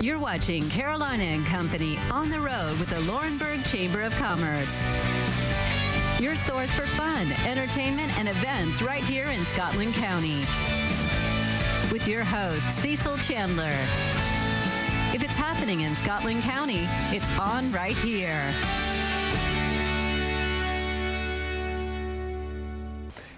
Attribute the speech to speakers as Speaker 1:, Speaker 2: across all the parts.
Speaker 1: You're watching Carolina and Company on the road with the Laurinburg Chamber of Commerce. Your source for fun, entertainment, and events right here in Scotland County. With your host, Cecil Chandler. If it's happening in Scotland County, it's on right here.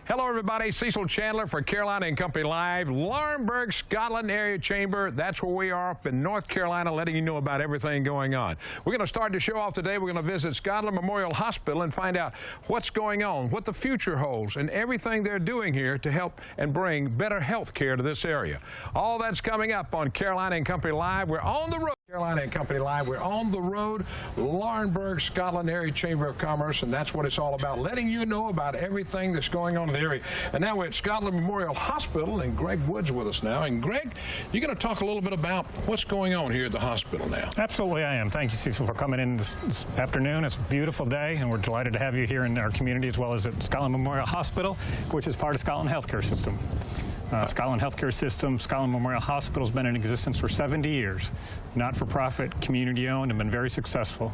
Speaker 2: Hello, everybody. Cecil Chandler for Carolina and Company Live, Laurinburg, Scotland Area Chamber. That's where we are up in North Carolina, letting you know about everything going on. We're going to start the show off today. We're going to visit Scotland Memorial Hospital and find out what's going on, what the future holds, and everything they're doing here to help and bring better health care to this area. All that's coming up on Carolina and Company Live. We're on the road. Carolina and Company Live. We're on the road, Laurinburg, Scotland Area Chamber of Commerce, and that's what it's all about, letting you know about everything that's going on in the area. And now we're at Scotland Memorial Hospital, and Greg Wood's with us now. And Greg, you're going to talk a little bit about what's going on here at the hospital now.
Speaker 3: Absolutely, I am. Thank you, Cecil, for coming in this afternoon. It's a beautiful day, and we're delighted to have you here in our community as well as at Scotland Memorial Hospital, which is part of Scotland Healthcare System. Scotland Healthcare System, Scotland Memorial Hospital has been in existence for 70 years. Not-for-profit, community-owned, and been very successful.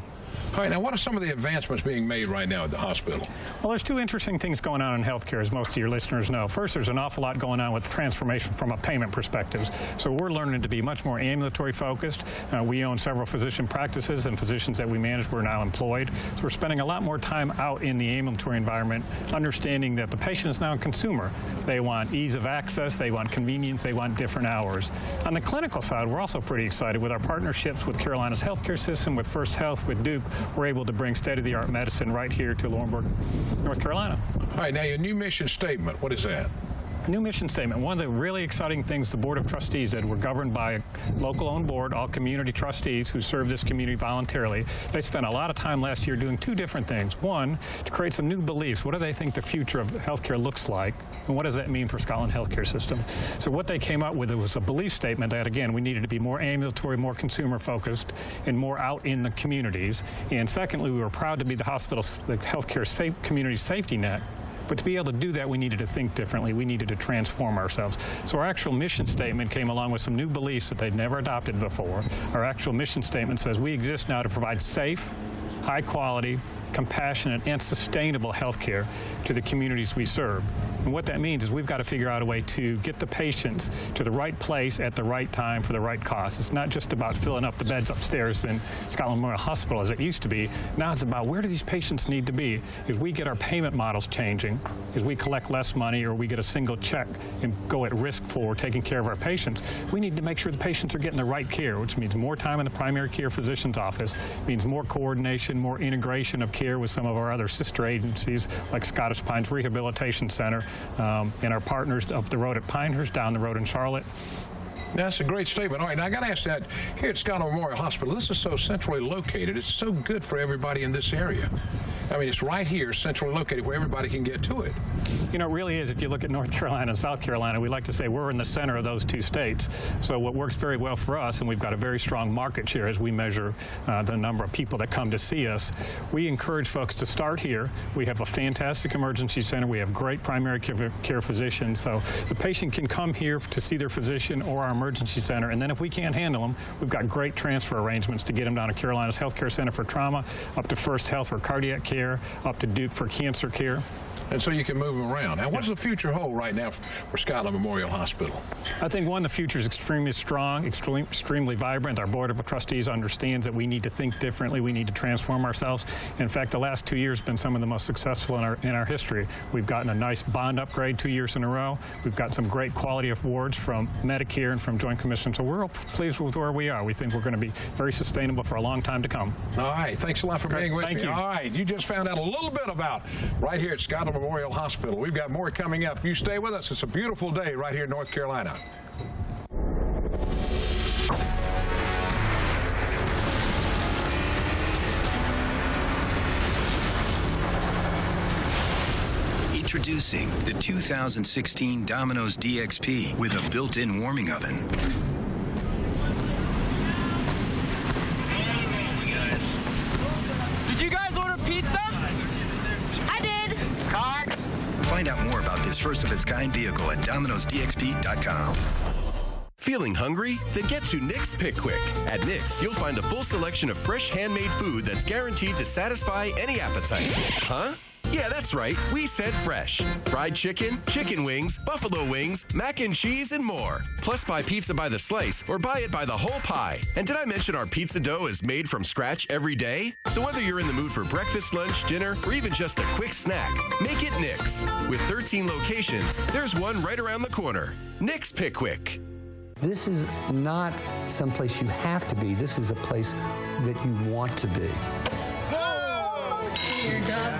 Speaker 2: All right, now what are some of the advancements being made right now at the hospital?
Speaker 3: Well, there's two interesting things going on in healthcare, as most of your listeners know. First, there's an awful lot going on with transformation from a payment perspective. So we're learning to be much more ambulatory focused. We own several physician practices, and physicians that we manage we're now employed. So we're spending a lot more time out in the ambulatory environment, understanding that the patient is now a consumer. They want ease of access, they want convenience, they want different hours. On the clinical side, we're also pretty excited with our partnerships with Carolina's healthcare system, with First Health, with Duke. We're able to bring state-of-the-art medicine right here to Laurinburg, North Carolina.
Speaker 2: All right, now your new mission statement, what is that?
Speaker 3: New mission statement. One of the really exciting things the Board of Trustees did, we're governed by a local-owned board, all community trustees who serve this community voluntarily. They spent a lot of time last year doing two different things. One, to create some new beliefs. What do they think the future of healthcare looks like, and what does that mean for Scotland Healthcare System? So what they came up with was a belief statement that, again, we needed to be more ambulatory, more consumer-focused, and more out in the communities. And secondly, we were proud to be the hospital's, the healthcare community safety net. But to be able to do that, we needed to think differently. We needed to transform ourselves. So our actual mission statement came along with some new beliefs that they'd never adopted before. Our actual mission statement says we exist now to provide safe, high quality, compassionate, and sustainable health care to the communities we serve. And what that means is we've got to figure out a way to get the patients to the right place at the right time for the right cost. It's not just about filling up the beds upstairs in Scotland Memorial Hospital as it used to be. Now it's about where do these patients need to be. As we get our payment models changing, as we collect less money or we get a single check and go at risk for taking care of our patients, we need to make sure the patients are getting the right care, which means more time in the primary care physician's office, means more coordination, more integration of care with some of our other sister agencies like Scottish Pines Rehabilitation Center and our partners up the road at Pinehurst, down the road in Charlotte.
Speaker 2: That's a great statement. All right, now I got to ask that, here at Scotland Memorial Hospital, this is so centrally located. It's so good for everybody in this area. I mean, it's right here, centrally located, where everybody can get to it.
Speaker 3: You know, it really is. If you look at North Carolina and South Carolina, we like to say we're in the center of those two states. So what works very well for us, and we've got a very strong market share as we measure the number of people that come to see us, we encourage folks to start here. We have a fantastic emergency center. We have great primary care physicians. So the patient can come here to see their physician or our emergency center, and then if we can't handle them, we've got great transfer arrangements to get them down to Carolina's Healthcare Center for trauma, up to First Health for cardiac care, up to Duke for cancer care.
Speaker 2: And so you can move them around. Now, what does the future hold right now for Scotland Memorial Hospital?
Speaker 3: I think, one, the future is extremely strong, extremely vibrant. Our Board of Trustees understands that we need to think differently. We need to transform ourselves. In fact, the last 2 years have been some of the most successful in our history. We've gotten a nice bond upgrade 2 years in a row. We've got some great quality awards from Medicare and from Joint Commission. So we're pleased with where we are. We think we're going to be very sustainable for a long time to come.
Speaker 2: All right. Thanks a lot for being with me.
Speaker 3: Thank you.
Speaker 2: All right. You just found out a little bit about right here at Scotland Memorial Hospital. We've got more coming up. You stay with us. It's a beautiful day right here in North Carolina.
Speaker 4: Introducing the 2016 Domino's DXP with a built-in warming oven.
Speaker 5: Did you guys order pizza?
Speaker 6: I did.
Speaker 5: Cox?
Speaker 4: Find out more about this first-of-its-kind vehicle at Domino'sDXP.com.
Speaker 7: Feeling hungry? Then get to Nick's Pick Quick. At Nick's, you'll find a full selection of fresh handmade food that's guaranteed to satisfy any appetite. Huh? Yeah, that's right. We said fresh. Fried chicken, chicken wings, buffalo wings, mac and cheese, and more. Plus, buy pizza by the slice or buy it by the whole pie. And did I mention our pizza dough is made from scratch every day? So whether you're in the mood for breakfast, lunch, dinner, or even just a quick snack, make it Nick's. With 13 locations, there's one right around the corner. Nick's Pick Quick.
Speaker 8: This is not someplace you have to be. This is a place that you want to be.
Speaker 9: You're done.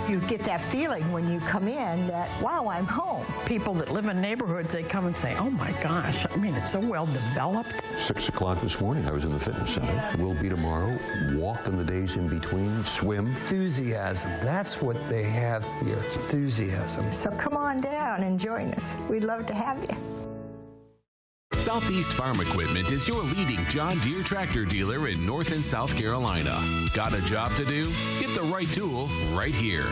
Speaker 9: You get that feeling when you come in that, wow, I'm home.
Speaker 10: People that live in neighborhoods, they come and say, oh my gosh, I mean, it's so well developed.
Speaker 11: 6 o'clock this morning, I was in the fitness center. Will be tomorrow. Walk in the days in between, swim.
Speaker 8: Enthusiasm, that's what they have here, enthusiasm.
Speaker 9: So come on down and join us. We'd love to have you.
Speaker 12: Southeast Farm Equipment is your leading John Deere tractor dealer in North and South Carolina. Got a job to do? Get the right tool right here.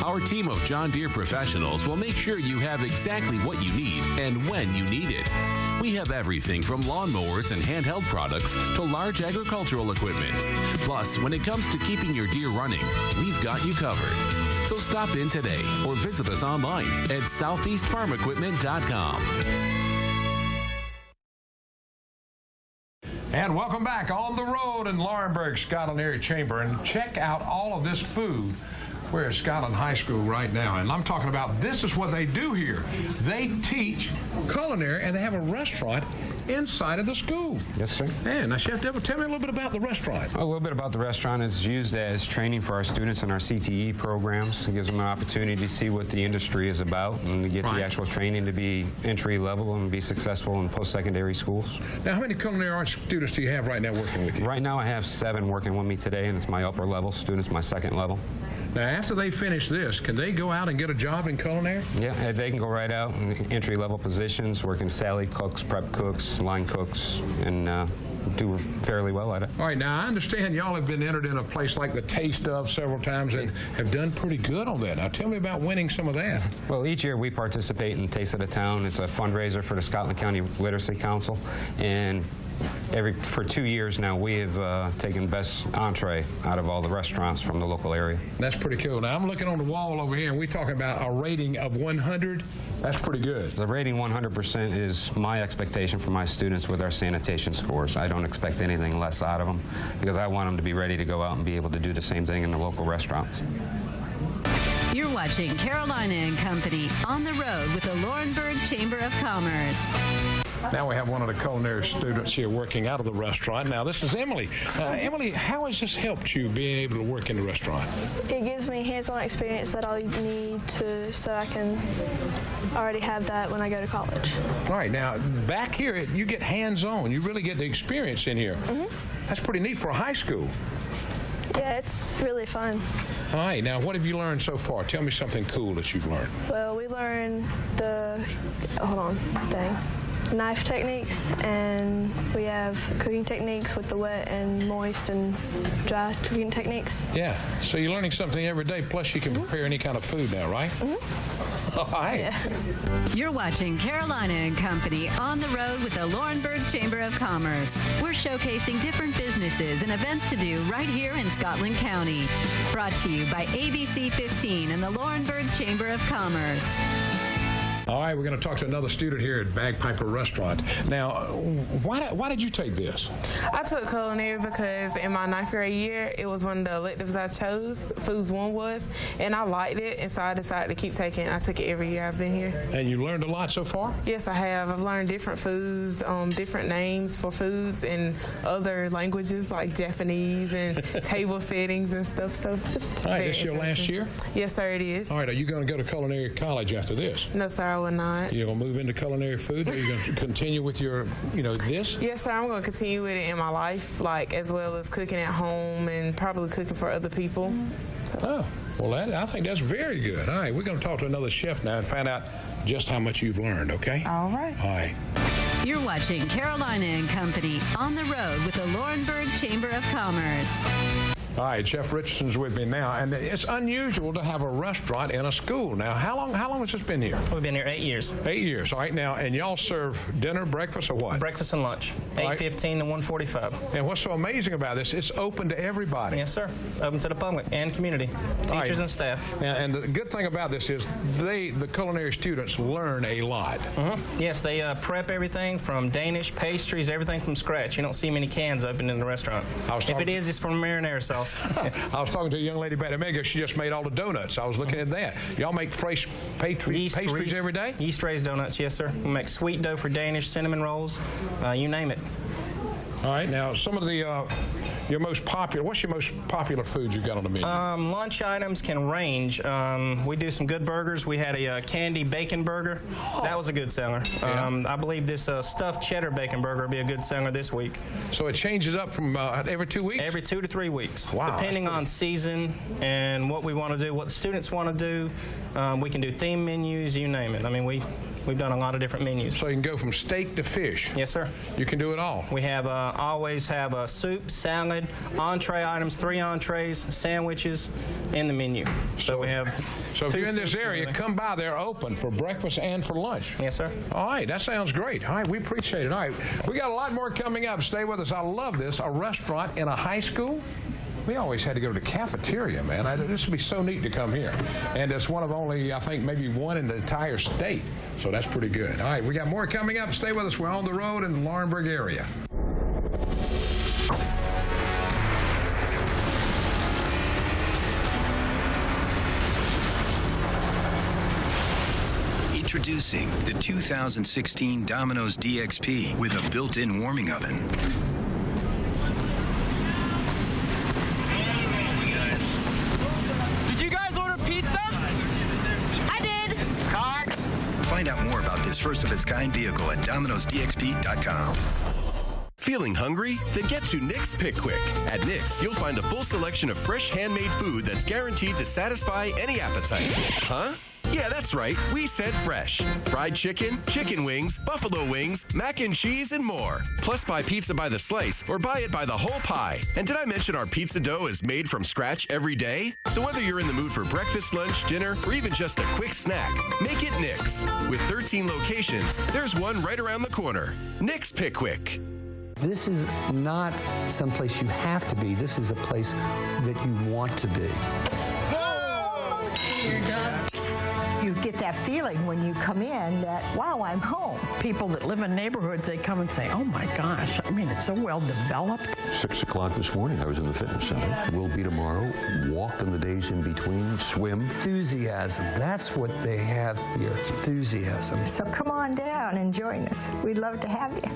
Speaker 12: Our team of John Deere professionals will make sure you have exactly what you need and when you need it. We have everything from lawnmowers and handheld products to large agricultural equipment. Plus, when it comes to keeping your Deere running, we've got you covered. So stop in today or visit us online at southeastfarmequipment.com.
Speaker 2: And welcome back on the road in Laurinburg, Scotland Area Chamber. And check out all of this food. We're at Scotland High School right now, and I'm talking about this is what they do here. They teach culinary, and they have a restaurant inside of the school.
Speaker 13: Yes, sir.
Speaker 2: Man, now, Chef Devil, tell me a little bit about the restaurant.
Speaker 13: A little bit about the restaurant. It's used as training for our students in our CTE programs. It gives them an opportunity to see what the industry is about and to get the actual training to be entry level and be successful in post-secondary schools.
Speaker 2: Now, how many culinary arts students do you have right now working with you?
Speaker 13: Right now I have 7 working with me today, and it's my upper level students, my second level.
Speaker 2: Now, after they finish this, can they go out and get a job in culinary?
Speaker 13: Yeah, they can go right out in entry-level positions, working salad cooks, prep cooks, line cooks, and do fairly well at it.
Speaker 2: All right, now I understand y'all have been entered in a place like the Taste of several times and have done pretty good on that. Now, tell me about winning some of that.
Speaker 13: Well, each year we participate in Taste of the Town. It's a fundraiser for the Scotland County Literacy Council, and for 2 years now, we have taken best entree out of all the restaurants from the local area.
Speaker 2: That's pretty cool. Now, I'm looking on the wall over here, and we're talking about a rating of 100. That's pretty good.
Speaker 13: The rating 100% is my expectation for my students with our sanitation scores. I don't expect anything less out of them because I want them to be ready to go out and be able to do the same thing in the local restaurants.
Speaker 1: You're watching Carolina and Company on the road with the Laurinburg Chamber of Commerce.
Speaker 2: Now we have one of the culinary students here working out of the restaurant. Now, this is Emily. Emily, how has this helped you being able to work in the restaurant?
Speaker 14: It gives me hands-on experience that I need so I can already have that when I go to college.
Speaker 2: All right, now, back here, you get hands-on. You really get the experience in here. Mm-hmm. That's pretty neat for a high school.
Speaker 14: Yeah, it's really fun.
Speaker 2: All right, now, what have you learned so far? Tell me something cool that you've learned.
Speaker 14: Well, we learned knife techniques, and we have cooking techniques with the wet and moist and dry cooking techniques.
Speaker 2: Yeah, so you're learning something every day, plus you can prepare any kind of food now, right?
Speaker 14: Mm-hmm.
Speaker 2: All right.
Speaker 14: Yeah.
Speaker 1: You're watching Carolina and Company on the road with the Laurinburg Chamber of Commerce. We're showcasing different businesses and events to do right here in Scotland County. Brought to you by ABC 15 and the Laurinburg Chamber of Commerce.
Speaker 2: All right, we're going to talk to another student here at Bagpiper Restaurant. Now, why did you take this?
Speaker 15: I took culinary because in my 9th grade year, it was one of the electives I chose. Foods 1 was, and I liked it, and so I decided to keep taking it. I took it every year I've been here.
Speaker 2: And you learned a lot so far?
Speaker 15: Yes, I have. I've learned different foods, different names for foods in other languages like Japanese and table settings and stuff. So it's
Speaker 2: all right, this is your last year?
Speaker 15: Yes, sir, it is.
Speaker 2: All right, are you going to go to culinary college after this?
Speaker 15: No, sir, I will not.
Speaker 2: You're going to move into culinary food? Are you going to continue with your, this?
Speaker 15: Yes, sir, I'm going to continue with it in my life, as well as cooking at home and probably cooking for other people. So.
Speaker 2: Oh, well, I think that's very good. All right, we're going to talk to another chef now and find out just how much you've learned, okay?
Speaker 15: All right.
Speaker 2: All right.
Speaker 1: You're watching Carolina and Company on the road with the Laurinburg Chamber of Commerce.
Speaker 2: All right, Jeff Richardson's with me now, and it's unusual to have a restaurant in a school. Now, how long has this been here?
Speaker 16: We've been here 8 years.
Speaker 2: 8 years, all right. Now, and y'all serve dinner, breakfast, or what?
Speaker 16: Breakfast and lunch, 8:15 to 1:45.
Speaker 2: And what's so amazing about this, it's open to everybody.
Speaker 16: Yes, sir. Open to the public and community, teachers and staff.
Speaker 2: And the good thing about this is the culinary students learn a lot.
Speaker 16: Yes, they prep everything from Danish, pastries, everything from scratch. You don't see many cans open in the restaurant. If it is, it's from marinara sauce.
Speaker 2: I was talking to a young lady back in Omega. She just made all the donuts. I was looking at that. Y'all make fresh pastries every day?
Speaker 16: Yeast-raised donuts, yes, sir. We make sweet dough for Danish, cinnamon rolls, you name it.
Speaker 2: All right, now some of the what's your most popular food you've got on the menu?
Speaker 16: Lunch items can range. We do some good burgers. We had a candy bacon burger. That was a good seller. I believe this stuffed cheddar bacon burger will be a good seller this week.
Speaker 2: So it changes up from every 2 weeks?
Speaker 16: Every 2 to 3 weeks.
Speaker 2: Wow.
Speaker 16: Depending on season and what we want to do, what the students want to do. We can do theme menus, you name it. I mean, we've done a lot of different menus.
Speaker 2: So you can go from steak to fish?
Speaker 16: Yes, sir.
Speaker 2: You can do it all?
Speaker 16: We have always have a soup, salad, entree items, 3 entrees, sandwiches in the menu. So we have.
Speaker 2: So if you're in this area, come by. They're open for breakfast and for lunch.
Speaker 16: Yes, sir.
Speaker 2: All right, that sounds great. All right, we appreciate it. All right, we got a lot more coming up. Stay with us. I love this. A restaurant in a high school. We always had to go to the cafeteria, man. This would be so neat to come here. And it's one of only, I think, maybe one in the entire state. So that's pretty good. All right, we got more coming up. Stay with us. We're on the road in the Laurinburg area.
Speaker 4: Introducing the 2016 Domino's DXP with a built-in warming oven.
Speaker 5: Did you guys order pizza?
Speaker 6: I did.
Speaker 5: Cards?
Speaker 4: Find out more about this first-of-its-kind vehicle at Domino'sDXP.com.
Speaker 7: Feeling hungry? Then get to Nick's Pick Quick. At Nick's, you'll find a full selection of fresh handmade food that's guaranteed to satisfy any appetite. Huh? Yeah, that's right. We said fresh. Fried chicken, chicken wings, buffalo wings, mac and cheese, and more. Plus, buy pizza by the slice or buy it by the whole pie. And did I mention our pizza dough is made from scratch every day? So whether you're in the mood for breakfast, lunch, dinner, or even just a quick snack, make it Nick's. With 13 locations, there's one right around the corner. Nick's Pick Quick.
Speaker 8: This is not someplace you have to be. This is a place that you want to be.
Speaker 9: You're done. You get that feeling when you come in that, wow, I'm home.
Speaker 10: People that live in neighborhoods, they come and say, oh my gosh, I mean, it's so well developed.
Speaker 11: 6 o'clock this morning, I was in the fitness center. Will be tomorrow. Walk in the days in between. Swim.
Speaker 8: Enthusiasm. That's what they have here. Enthusiasm.
Speaker 9: So come on down and join us. We'd love to have you.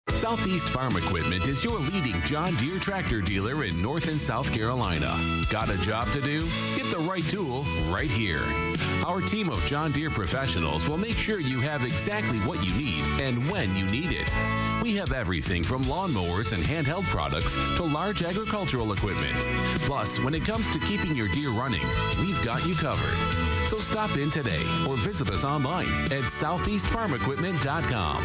Speaker 12: Southeast Farm Equipment is your leading John Deere tractor dealer in North and South Carolina. Got a job to do? Get the right tool right here. Our team of John Deere professionals will make sure you have exactly what you need and when you need it. We have everything from lawnmowers and handheld products to large agricultural equipment. Plus, when it comes to keeping your Deere running, we've got you covered. So stop in today or visit us online at southeastfarmequipment.com.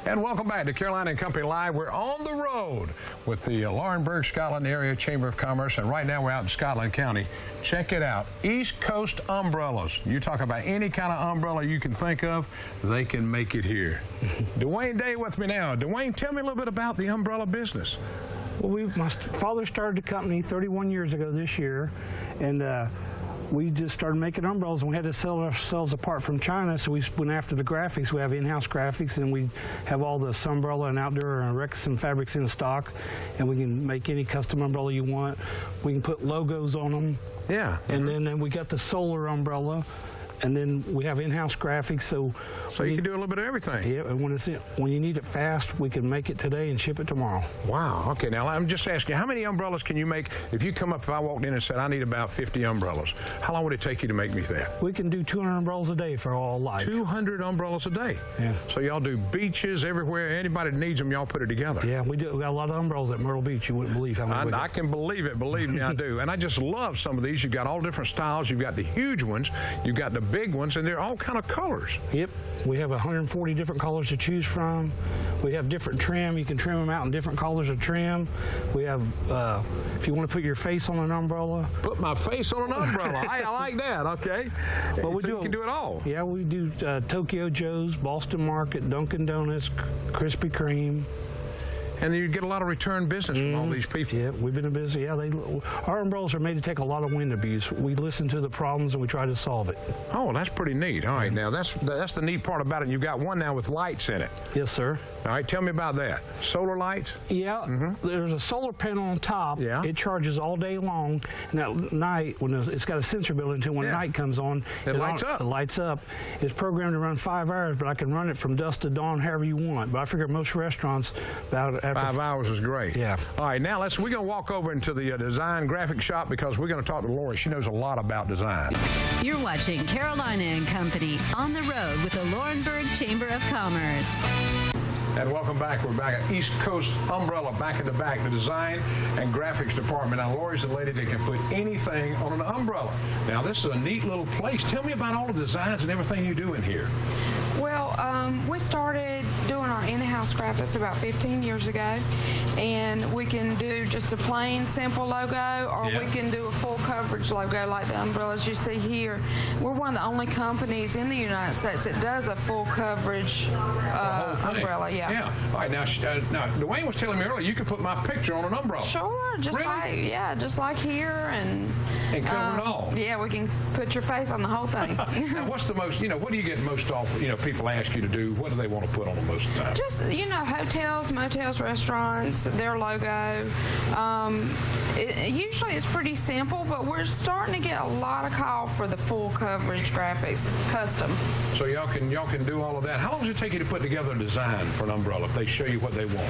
Speaker 2: And welcome back to Carolina and Company Live. We're on the road with the Laurinburg, Scotland Area Chamber of Commerce, and right now we're out in Scotland County. Check it out. East Coast Umbrellas. You talk about any kind of umbrella you can think of, they can make it here. Dwayne Day with me now. Dwayne, tell me a little bit about the umbrella business.
Speaker 17: Well, my father started the company 31 years ago this year, and we just started making umbrellas, and we had to sell ourselves apart from China, so we went after the graphics. We have in-house graphics, and we have all the Sunbrella and Outdoor and Rexon fabrics in stock, and we can make any custom umbrella you want. We can put logos on them.
Speaker 2: Yeah.
Speaker 17: And then we got the solar umbrella, and then we have in-house graphics, so
Speaker 2: you can do a little bit of everything.
Speaker 17: Yeah, and when you need it fast, we can make it today and ship it tomorrow.
Speaker 2: Wow. Okay, now I'm just asking, how many umbrellas can you make? If you come up, if I walked in and said, I need about 50 umbrellas, how long would it take you to make me that?
Speaker 17: We can do 200 umbrellas a day for all life.
Speaker 2: 200 umbrellas a day?
Speaker 17: Yeah.
Speaker 2: So y'all do beaches everywhere. Anybody that needs them, y'all put it together.
Speaker 17: Yeah, we do. We got a lot of umbrellas at Myrtle Beach. You wouldn't believe how many.
Speaker 2: I can believe it. Believe me, I do. And I just love some of these. You've got all different styles. You've got the huge ones. You've got the big ones, and they're all kind of colors.
Speaker 17: Yep. We have 140 different colors to choose from. We have different trim. You can trim them out in different colors of trim. We have, if you want to put your face on an umbrella.
Speaker 2: Put my face on an umbrella. I like that, okay.
Speaker 17: Well,
Speaker 2: you can do it all.
Speaker 17: Yeah, we do Tokyo Joe's, Boston Market, Dunkin' Donuts, Krispy Kreme.
Speaker 2: And you get a lot of return business from all these people.
Speaker 17: Yeah, we've been busy. Yeah, our umbrellas are made to take a lot of wind abuse. We listen to the problems and we try to solve it.
Speaker 2: Oh, that's pretty neat. All right, now that's the neat part about it. You've got one now with lights in it.
Speaker 17: Yes, sir.
Speaker 2: All right, tell me about that. Solar lights?
Speaker 17: Yeah, there's a solar panel on top.
Speaker 2: Yeah.
Speaker 17: It charges all day long. And at night, when it's got a sensor built into it, when night comes on,
Speaker 2: it lights up.
Speaker 17: It lights up. It's programmed to run 5 hours, but I can run it from dusk to dawn however you want. But I figure most restaurants about
Speaker 2: 5 hours is great.
Speaker 17: Yeah.
Speaker 2: All right, now we're going to walk over into the design graphic shop because we're going to talk to Lori. She knows a lot about design.
Speaker 1: You're watching Carolina and Company on the road with the Laurinburg Chamber of Commerce.
Speaker 2: And welcome back. We're back at East Coast Umbrella, back in the back, the design and graphics department. Now, Lori's the lady that can put anything on an umbrella. Now, this is a neat little place. Tell me about all the designs and everything you do in here.
Speaker 18: Well, we started doing our in-house graphics about 15 years ago, and we can do just a plain, simple logo, or we can do a full coverage logo like the umbrellas you see here. We're one of the only companies in the United States that does a full coverage umbrella. Yeah.
Speaker 2: All right. Now, Dwayne was telling me earlier you could put my picture on an umbrella.
Speaker 18: Sure. Just like here and
Speaker 2: cover it all.
Speaker 18: Yeah, we can put your face on the whole thing.
Speaker 2: Now, what's the most? What do you get most often? People ask you to do. What do they want to put on them most of the time?
Speaker 18: Just hotels, motels, restaurants, their logo. Usually it's pretty simple, but we're starting to get a lot of call for the full coverage graphics, custom.
Speaker 2: So y'all can do all of that. How long does it take you to put together a design for an umbrella if they show you what they want?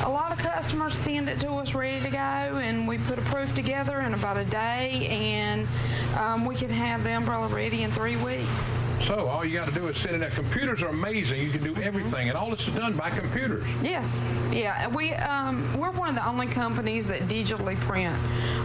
Speaker 18: A lot of customers send it to us ready to go, and we put a proof together in about a day, and we can have the umbrella ready in 3 weeks.
Speaker 2: So all you got to do is sit in there. Computers are amazing. You can do everything, and all this is done by computers.
Speaker 18: Yes. Yeah. We're one of the only companies that digitally print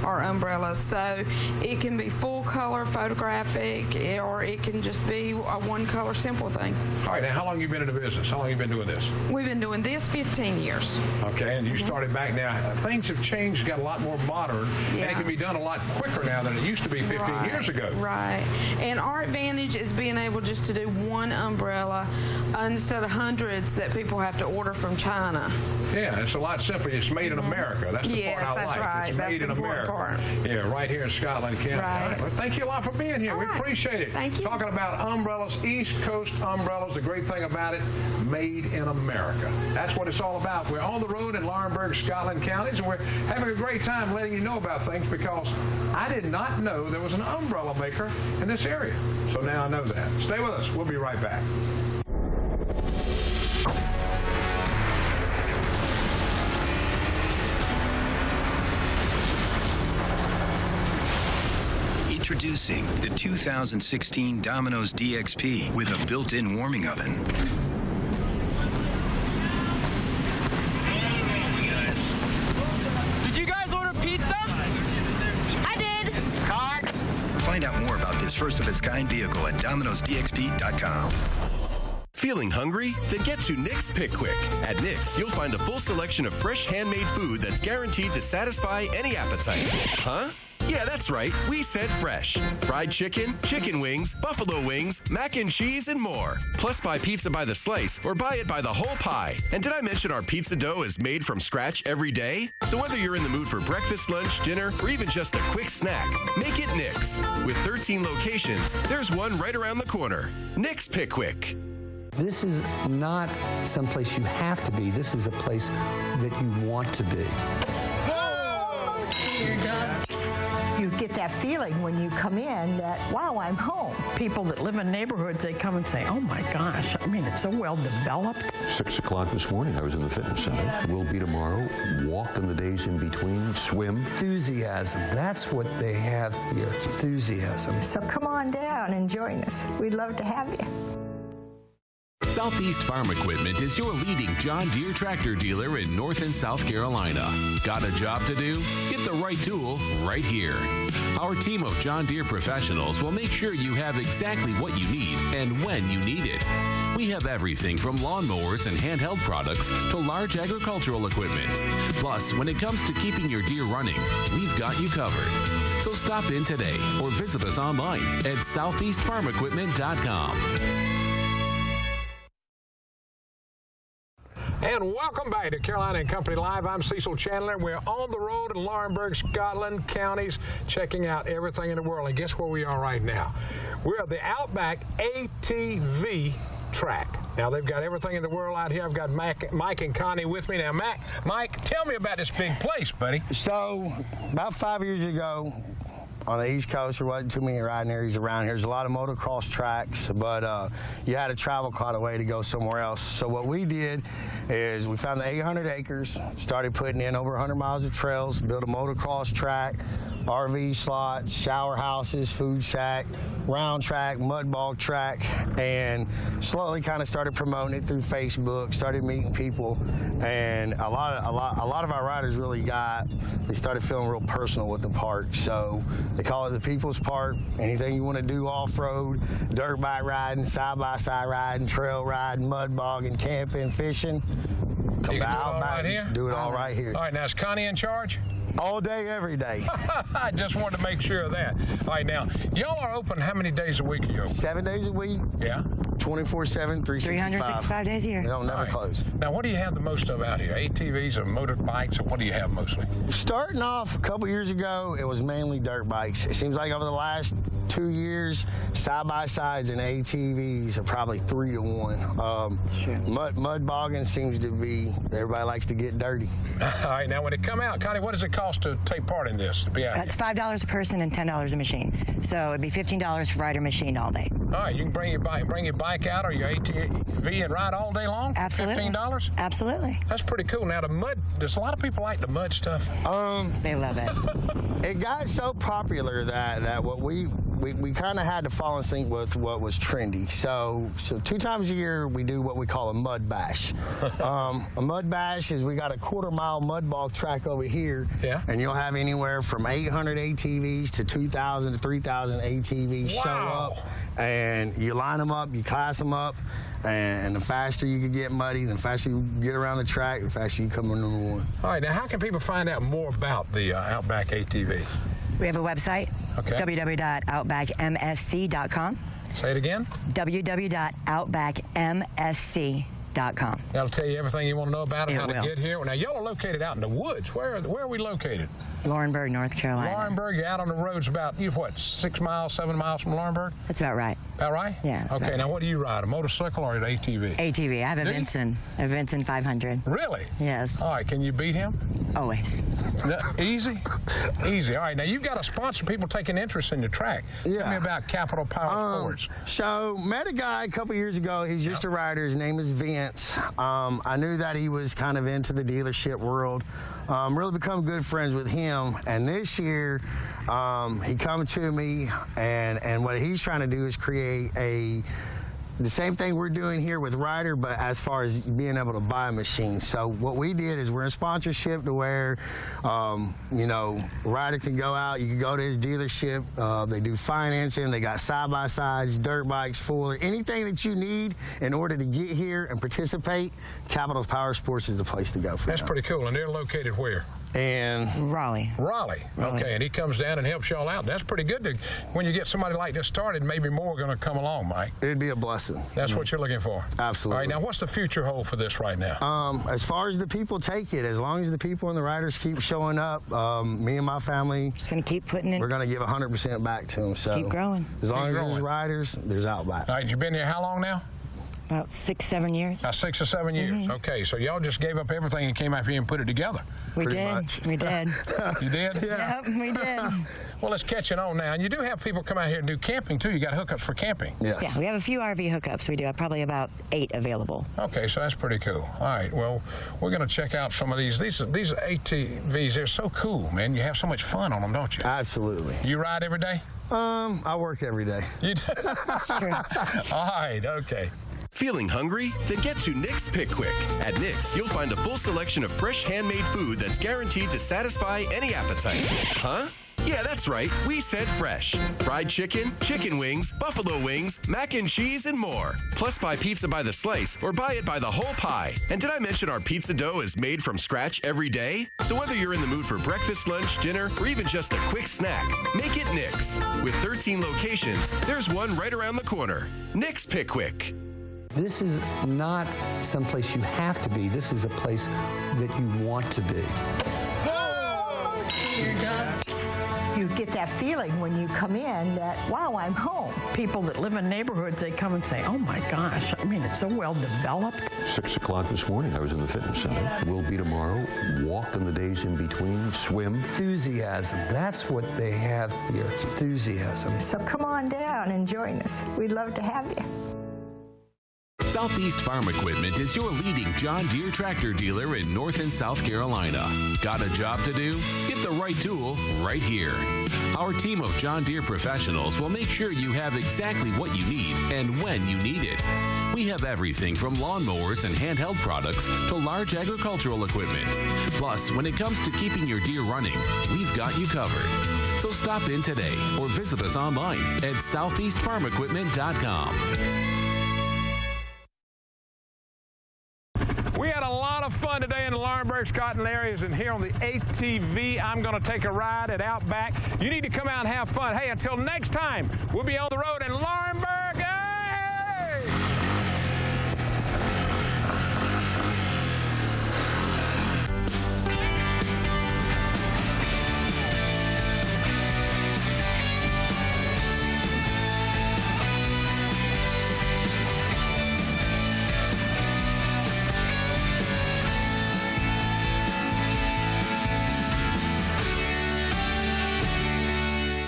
Speaker 18: our umbrellas, so it can be full color photographic, or it can just be a one color simple thing.
Speaker 2: All right. Now, how long have you been in the business? How long have you been doing this?
Speaker 18: We've been doing this 15 years.
Speaker 2: Okay, and you started back now. Things have changed, got a lot more modern, and it can be done a lot quicker now than it used to be 15 years ago.
Speaker 18: Right. And our advantage is being able just to do one umbrella instead of hundreds that people have to order from China.
Speaker 2: Yeah, it's a lot simpler. It's made in America. That's the part I like.
Speaker 18: That's right.
Speaker 2: It's made in America. Yeah, right here in Scotland, Canada.
Speaker 18: Right.
Speaker 2: All right. Well, thank you a lot for being here. We appreciate it.
Speaker 18: Thank you.
Speaker 2: Talking about umbrellas, East Coast umbrellas. The great thing about it, made in America. That's what it's all about. We're on the road in Laurinburg, Scotland counties, and we're having a great time letting you know about things because I did not know there was an umbrella maker in this area. So now I know that. Stay with us. We'll be right back.
Speaker 4: Introducing the 2016 Domino's DXP with a built-in warming oven.
Speaker 5: Did you guys order pizza?
Speaker 6: I did.
Speaker 5: Cards.
Speaker 4: Find out more about this first-of-its-kind vehicle at Domino'sDXP.com.
Speaker 7: Feeling hungry? Then get to Nick's Pick Quick. At Nick's, you'll find a full selection of fresh handmade food that's guaranteed to satisfy any appetite. Huh? Yeah, that's right. We said fresh. Fried chicken, chicken wings, buffalo wings, mac and cheese, and more. Plus, buy pizza by the slice or buy it by the whole pie. And did I mention our pizza dough is made from scratch every day? So whether you're in the mood for breakfast, lunch, dinner, or even just a quick snack, make it Nick's. With 13 locations, there's one right around the corner. Nick's Pick Quick.
Speaker 8: This is not someplace you have to be. This is a place that you want to be.
Speaker 9: You're done. You get that feeling when you come in that, wow, I'm home.
Speaker 10: People that live in neighborhoods, they come and say, oh my gosh, I mean, it's so well developed.
Speaker 11: 6 o'clock this morning, I was in the fitness center. Will be tomorrow. Walk in the days in between. Swim.
Speaker 8: Enthusiasm. That's what they have here. Enthusiasm.
Speaker 9: So come on down and join us. We'd love to have you.
Speaker 12: Southeast Farm Equipment is your leading John Deere tractor dealer in North and South Carolina. Got a job to do? Get the right tool right here. Our team of John Deere professionals will make sure you have exactly what you need and when you need it. We have everything from lawnmowers and handheld products to large agricultural equipment. Plus, when it comes to keeping your deer running, we've got you covered. So stop in today or visit us online at southeastfarmequipment.com.
Speaker 2: And welcome back to Carolina and Company Live. I'm Cecil Chandler. We're on the road in Laurinburg, Scotland counties, checking out everything in the world. And guess where we are right now? We're at the Outback ATV track. Now, they've got everything in the world out here. I've got Mike and Connie with me. Now, Mike, tell me about this big place, buddy.
Speaker 19: So, about 5 years ago, on the East Coast, there wasn't too many riding areas around here. There's a lot of motocross tracks, but you had to travel quite a way to go somewhere else. So what we did is we found the 800 acres, started putting in over 100 miles of trails, built a motocross track, RV slots, shower houses, food shack, round track, mud bog track, and slowly kind of started promoting it through Facebook, started meeting people, and a lot of our riders really they started feeling real personal with the park. So they call it the People's Park. Anything you want to do off-road, dirt bike riding, side-by-side riding, trail riding, mud bogging, camping, fishing, come out back and do it all right here.
Speaker 2: All right, now is Connie in charge?
Speaker 19: All day, every day.
Speaker 2: I just wanted to make sure of that. All right, now, y'all are open how many days a week are you open?
Speaker 19: 7 days a week.
Speaker 2: Yeah.
Speaker 19: 24/7, 365.
Speaker 9: 365 days a year.
Speaker 19: They don't never close.
Speaker 2: Now, what do you have the most of out here? ATVs or motorbikes, or what do you have mostly?
Speaker 19: Starting off a couple years ago, it was mainly dirt bikes. It seems like over the last 2 years, side-by-sides and ATVs are probably 3 to 1. Mud bogging seems to be, everybody likes to get dirty.
Speaker 2: All right, now when it come out, Connie, what does it cost to take part in this?
Speaker 9: It's $5 a person and $10 a machine. So it'd be $15 for rider machine all day.
Speaker 2: All right, you can bring your bike out or your ATV and ride all day long for
Speaker 9: Absolutely.
Speaker 2: $15?
Speaker 9: Absolutely.
Speaker 2: That's pretty cool. Now, the mud, there's a lot of people like the mud stuff.
Speaker 9: They love it.
Speaker 19: It got so popular that what we kind of had to fall in sync with what was trendy. So 2 times a year we do what we call a mud bash. A mud bash is we got a 1/4 mile mud bog track over here, and you'll have anywhere from 800 ATVs to 2,000 to 3,000 ATVs show up, and you line them up, you class them up, and the faster you can get muddy, the faster you get around the track, the faster you come in number 1.
Speaker 2: All right, now how can people find out more about the Outback ATV?
Speaker 9: We have a website, www.outbackmsc.com.
Speaker 2: Say it again?
Speaker 9: www.outbackmsc.com.
Speaker 2: That'll tell you everything you want to know about it, how to get here. Now, y'all are located out in the woods. Where are we located?
Speaker 9: Laurinburg, North Carolina.
Speaker 2: Laurinburg, you're out on the roads about, 6 miles, 7 miles from Laurinburg?
Speaker 9: That's about right.
Speaker 2: About right?
Speaker 9: Yeah.
Speaker 2: Okay,
Speaker 9: right.
Speaker 2: Now what do you ride, a motorcycle or an ATV?
Speaker 9: ATV. I have a Vinson 500.
Speaker 2: Really?
Speaker 9: Yes.
Speaker 2: All right, can you beat him?
Speaker 9: Always.
Speaker 2: Easy? Easy. All right, now you've got to sponsor people taking interest in the track.
Speaker 19: Yeah.
Speaker 2: Tell me about Capital Power Sports.
Speaker 19: So, met a guy a couple years ago. He's just a rider. His name is Vince. I knew that he was kind of into the dealership world. Really become good friends with him. And this year, he come to me, and what he's trying to do is create the same thing we're doing here with Ryder, but as far as being able to buy a machine. So what we did is we're in sponsorship to where, Ryder can go out, you can go to his dealership, they do financing, they got side-by-sides, dirt bikes, full, anything that you need in order to get here and participate, Capital Power Sports is the place to go for
Speaker 2: That's pretty cool. And they're located where?
Speaker 19: And
Speaker 9: Raleigh.
Speaker 2: Okay, and he comes down and helps y'all out. That's pretty good. When you get somebody like this started, maybe more are going to come along, Mike.
Speaker 19: It'd be a blessing.
Speaker 2: That's what you're looking for.
Speaker 19: Absolutely.
Speaker 2: All right, now what's the future hold for this right now?
Speaker 19: As far as the people take it, as long as the people and the riders keep showing up, me and my family,
Speaker 9: just going to keep putting it.
Speaker 19: We're going to give 100% back to them. So
Speaker 9: keep growing.
Speaker 19: As long as there's riders, there's Outback.
Speaker 2: All right, you've been here how long now?
Speaker 9: About 6, 7 years.
Speaker 2: 6 or 7 years. Okay, so y'all just gave up everything and came out here and put it together.
Speaker 9: We did. You did?
Speaker 19: Yeah.
Speaker 9: Yep, we did.
Speaker 2: Well, let's catch it on now. And you do have people come out here and do camping, too. You got hookups for camping.
Speaker 9: Yeah, we have a few RV hookups. We do have probably about 8 available.
Speaker 2: Okay, so that's pretty cool. All right, well, we're going to check out some of these. These ATVs, they're so cool, man. You have so much fun on them, don't you?
Speaker 19: Absolutely.
Speaker 2: You ride every day?
Speaker 19: I work every day.
Speaker 2: You do?
Speaker 9: That's true.
Speaker 2: All right, okay.
Speaker 7: Feeling hungry? Then get to Nick's Pick Quick. At Nick's, you'll find a full selection of fresh handmade food that's guaranteed to satisfy any appetite. Huh? Yeah, that's right. We said fresh. Fried chicken, chicken wings, buffalo wings, mac and cheese, and more. Plus, buy pizza by the slice or buy it by the whole pie. And did I mention our pizza dough is made from scratch every day? So whether you're in the mood for breakfast, lunch, dinner, or even just a quick snack, make it Nick's. With 13 locations, there's one right around the corner. Nick's Pick Quick.
Speaker 8: This is not someplace you have to be. This is a place that you want to be.
Speaker 9: You're done. You get that feeling when you come in that, wow, I'm home.
Speaker 10: People that live in neighborhoods, they come and say, oh my gosh, I mean, it's so well developed.
Speaker 11: 6 o'clock this morning, I was in the fitness center. Will be tomorrow. Walk in the days in between. Swim.
Speaker 8: Enthusiasm. That's what they have here. Enthusiasm.
Speaker 9: So come on down and join us. We'd love to have you.
Speaker 12: Southeast Farm Equipment is your leading John Deere tractor dealer in North and South Carolina. Got a job to do? Get the right tool right here. Our team of John Deere professionals will make sure you have exactly what you need and when you need it. We have everything from lawnmowers and handheld products to large agricultural equipment. Plus, when it comes to keeping your deer running, we've got you covered. So stop in today or visit us online at southeastfarmequipment.com.
Speaker 2: We had a lot of fun today in the Laurinburg, Scotland areas, and here on the ATV, I'm going to take a ride at Outback. You need to come out and have fun. Hey, until next time, we'll be on the road in Laurinburg.